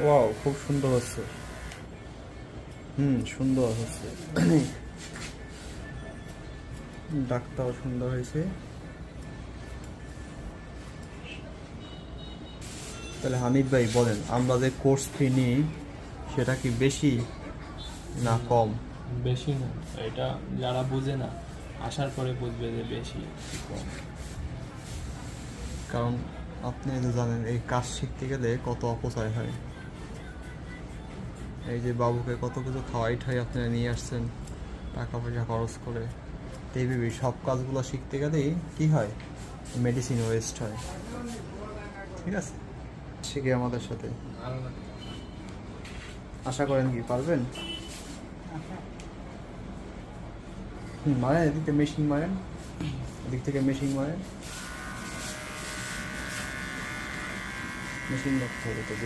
Wow, খুব সুন্দর হচ্ছে। সুন্দর হচ্ছে। ডাকটাও সুন্দর হয়েছে। তাহলে হামিদ ভাই বলেন, আমরা যে কোর্স ফি নিই সেটা কি বেশি না কম? বেশি না, এটা যারা বুঝে না আসার পরে বুঝবে যে বেশি কি কম। কারণ আপনি তো জানেন এই কাজ শিখতে গেলে কত অপচয় হয়। এই যে বাবুকে কত কিছু খাওয়াই ঠাই আপনারা নিয়ে আসছেন টাকা পয়সা খরচ করে। এই ভেবে সব কাজগুলো শিখতে গেলেই কি হয়, মেডিসিন ওয়েস্ট হয়। ঠিক আছে, শিখে আমাদের সাথে। আশা করেন কি পারবেন? মারেন, এদিক থেকে মেশিন মারেন, এদিক থেকে মেশিন মারেন। মেশিন রাখতে হবে তো।